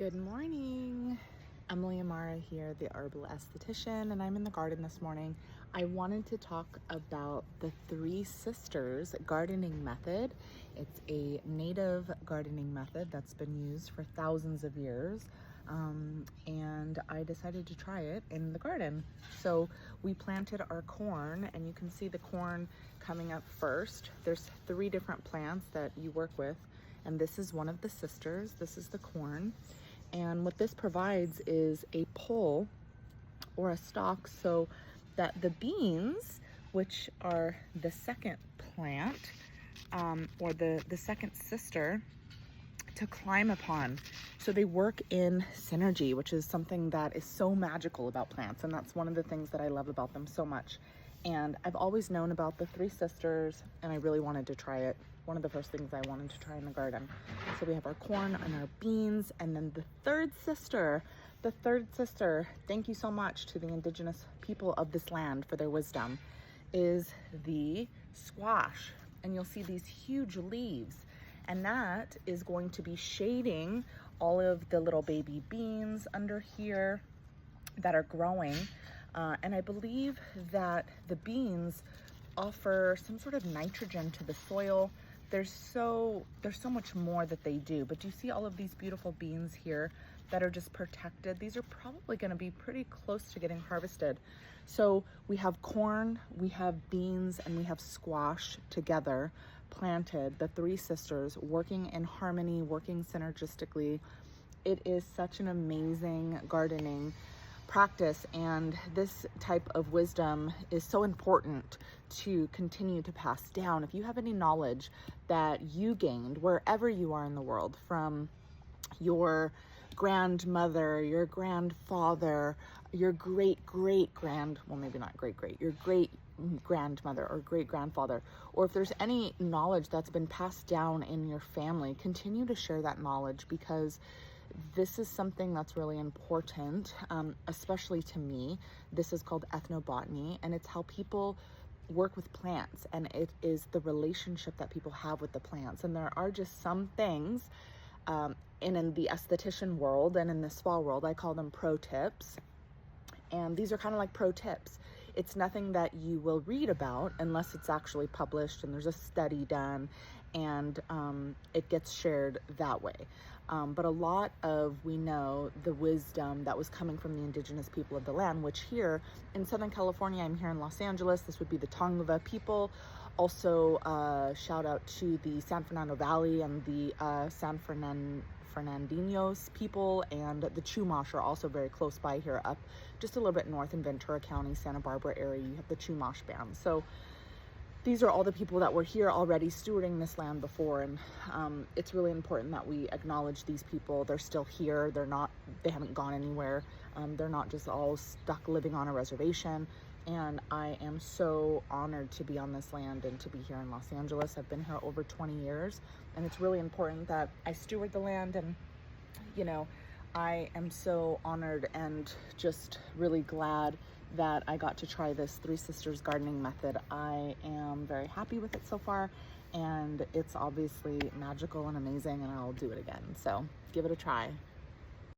Good morning. Emily Amara here, the herbal esthetician, and I'm in the garden this morning. I wanted to talk about the Three Sisters gardening method. It's a native gardening method that's been used for thousands of years, and I decided to try it in the garden. So we planted our corn, and you can see the corn coming up first. There's 3 different plants that you work with, and this is one of the sisters. This is the corn. And what this provides is a pole or a stalk so that the beans, which are the second plant, or the second sister, to climb upon. So they work in synergy, which is something that is so magical about plants. And that's one of the things that I love about them so much. And I've always known about the Three Sisters, and I really wanted to try it. One of the first things I wanted to try in the garden. So we have our corn and our beans, and then the third sister, thank you so much to the indigenous people of this land for their wisdom, is the squash. And you'll see these huge leaves, and that is going to be shading all of the little baby beans under here that are growing. And I believe that the beans offer some sort of nitrogen to the soil. There's so much more that they do, but do you see all of these beautiful beans here that are just protected? These are probably going to be pretty close to getting harvested. So we have corn, we have beans, and we have squash together planted, the Three Sisters working in harmony, working synergistically. It is such an amazing gardening practice, and this type of wisdom is so important to continue to pass down. If you have any knowledge that you gained wherever you are in the world, from your grandmother, your grandfather, your great grandmother or great grandfather, or if there's any knowledge that's been passed down in your family, continue to share that knowledge, because this is something that's really important, especially to me. This is called ethnobotany, and it's how people work with plants, and it is the relationship that people have with the plants. And there are just some things in the esthetician world and in the spa world, I call them pro tips. And these are kind of like pro tips. It's nothing that you will read about unless it's actually published and there's a study done, and it gets shared that way. But a lot of, we know, the wisdom that was coming from the indigenous people of the land, which here in Southern California, I'm here in Los Angeles, this would be the Tongva people. Also, shout out to the San Fernando Valley and the Fernandeños people, and the Chumash are also very close by here, up just a little bit north in Ventura County, Santa Barbara area. You have the Chumash band. So these are all the people that were here already stewarding this land before, and it's really important that we acknowledge these people. They're still here. They haven't gone anywhere. They're not just all stuck living on a reservation. And I am so honored to be on this land and to be here in Los Angeles. I've been here over 20 years, and it's really important that I steward the land. And, you know, I am so honored and just really glad that I got to try this Three Sisters gardening method. I am very happy with it so far, and it's obviously magical and amazing, and I'll do it again. So give it a try.